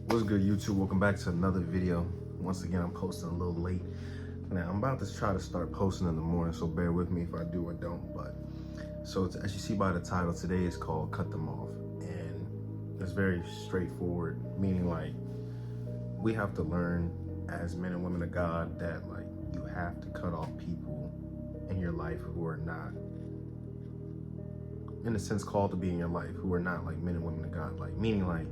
What's good, YouTube? Welcome back to another video. Once again, I'm posting a little late. Now, I'm about to try to start posting in the morning, so bear with me if I do or don't. But so as you see by the title, today is called Cut Them Off. And it's very straightforward, meaning like we have to learn as men and women of God that like you have to cut off people in your life who are not, in a sense, called to be in your life, who are not like men and women of God. Like, meaning like,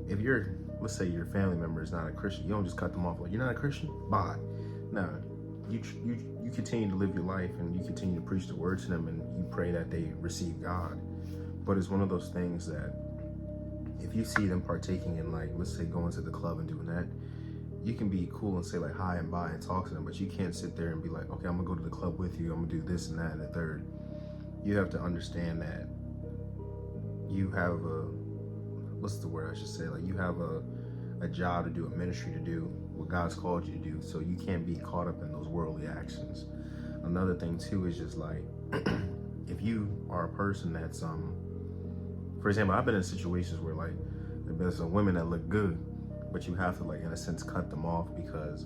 if you're, let's say your family member is not a Christian, you don't just cut them off like, you're not a Christian? Bye. No, you continue to live your life and you continue to preach the word to them and you pray that they receive God. But it's one of those things that if you see them partaking in, like, let's say going to the club and doing that, you can be cool and say like hi and bye and talk to them, but you can't sit there and be like, okay, I'm gonna go to the club with you, I'm gonna do this and that and the third. You have to understand that you have a, what's the word I should say? Like, you have a job to do, a ministry to do, what God's called you to do. So you can't be caught up in those worldly actions. Another thing too is just like, if you are a person that's, for example, I've been in situations where like, there've been some women that look good, but you have to like, in a sense, cut them off because,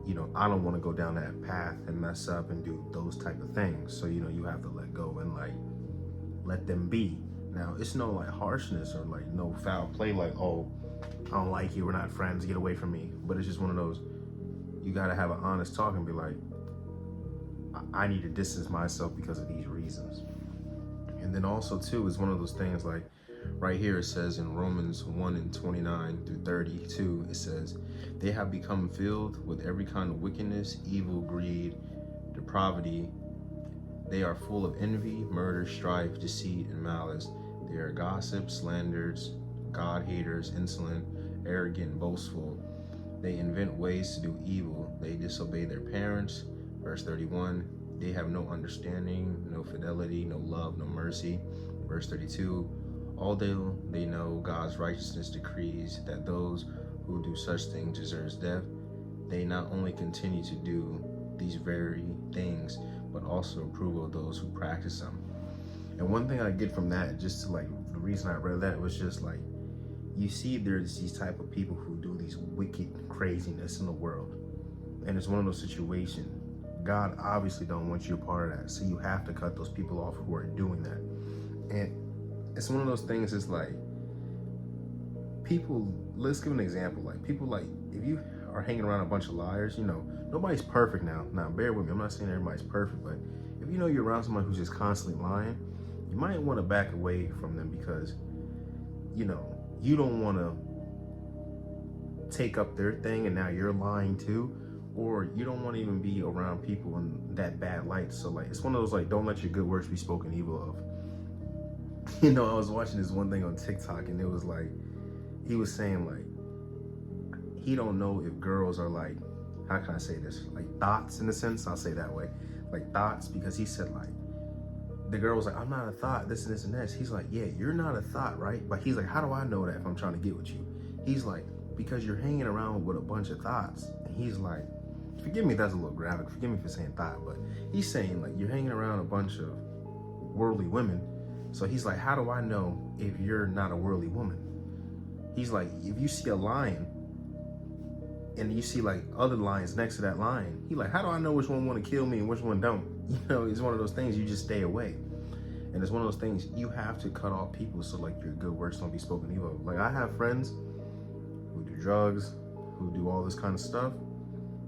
you know, I don't want to go down that path and mess up and do those type of things. So, you know, you have to let go and like, let them be. Now, it's no like harshness or like no foul play, like, oh, I don't like you, we're not friends, get away from me. But it's just one of those, you gotta have an honest talk and be like, I need to distance myself because of these reasons. And then also too, is one of those things like, right here it says in Romans 1:29-32, it says, they have become filled with every kind of wickedness, evil, greed, depravity. They are full of envy, murder, strife, deceit, and malice. They are gossips, slanderers, God-haters, insolent, arrogant, boastful. They invent ways to do evil. They disobey their parents. Verse 31, they have no understanding, no fidelity, no love, no mercy. Verse 32, although they know God's righteousness decrees that those who do such things deserves death, they not only continue to do these very things, but also approve of those who practice them. And one thing I get from that, just to like, the reason I read that was just like, you see there's these type of people who do these wicked craziness in the world. And it's one of those situations, God obviously don't want you a part of that. So you have to cut those people off who are doing that. And it's one of those things, it's like, people, let's give an example. Like, people like, if you are hanging around a bunch of liars, you know, nobody's perfect now. Now, bear with me. I'm not saying everybody's perfect, but if you know you're around someone who's just constantly lying, you might want to back away from them because, you know, you don't want to take up their thing and now you're lying too, or you don't want to even be around people in that bad light. So like, it's one of those like, don't let your good works be spoken evil of. You know, I was watching this one thing on TikTok and it was like, he was saying like, he don't know if girls are like, how can I say this? Like thoughts in a sense, I'll say that way. Like thoughts, because he said like, the girl was like, I'm not a thought, this and this and this. He's like, yeah, you're not a thought, right? But he's like, how do I know that if I'm trying to get with you? He's like, because you're hanging around with a bunch of thoughts. And he's like, forgive me if that's a little graphic, forgive me for saying thought, but he's saying like, you're hanging around a bunch of worldly women. So he's like, how do I know if you're not a worldly woman? He's like, if you see a lion and you see like other lions next to that lion, he like, how do I know which one want to kill me and which one don't? You know, it's one of those things, you just stay away. And it's one of those things, you have to cut off people so like your good works don't be spoken evil of. Like, I have friends who do drugs, who do all this kind of stuff,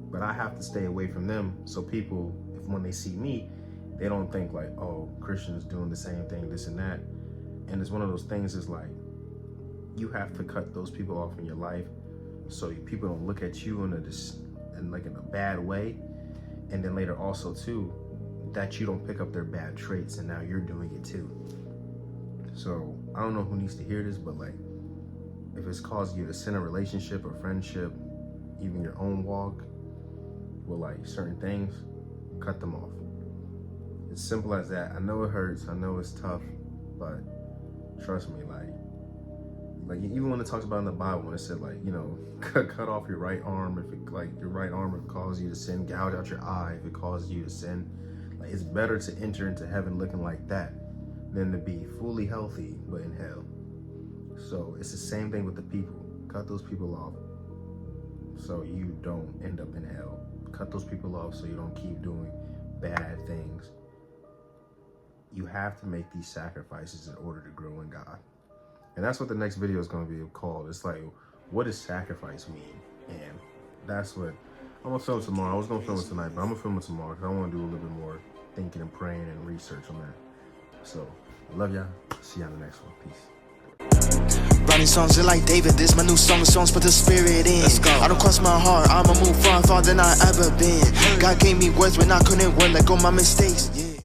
but I have to stay away from them so people, if when they see me, they don't think like, oh, Christians doing the same thing, this and that. And it's one of those things, is like, you have to cut those people off in your life so people don't look at you in a bad way. And then later also too, that you don't pick up their bad traits and now you're doing it too. So I don't know who needs to hear this, but like, if it's causing you to sin a relationship or friendship, even your own walk with like certain things, cut them off. It's simple as that. I know it hurts, I know it's tough, but trust me, like even when it talks about in the Bible, when it said like, you know, cut off your right arm, if it like your right arm, if it causes you to sin, gouge out your eye if it causes you to sin. Like, it's better to enter into heaven looking like that than to be fully healthy but in hell. So it's the same thing with the people. Cut those people off so you don't end up in hell. Cut those people off so you don't keep doing bad things. You have to make these sacrifices in order to grow in God. And that's what the next video is going to be called. It's like, what does sacrifice mean? And that's what I'm going to film tomorrow. I was going to film it tonight, but I'm going to film it tomorrow because I want to do a little bit more thinking and praying and research on that. So, I love y'all. See y'all in the next one. Peace. Writing songs just like David, this my new song, songs put the spirit in. Let's go. I don't cross my heart, I'ma move far, farther than I ever been. God gave me words when I couldn't word, let go my mistakes.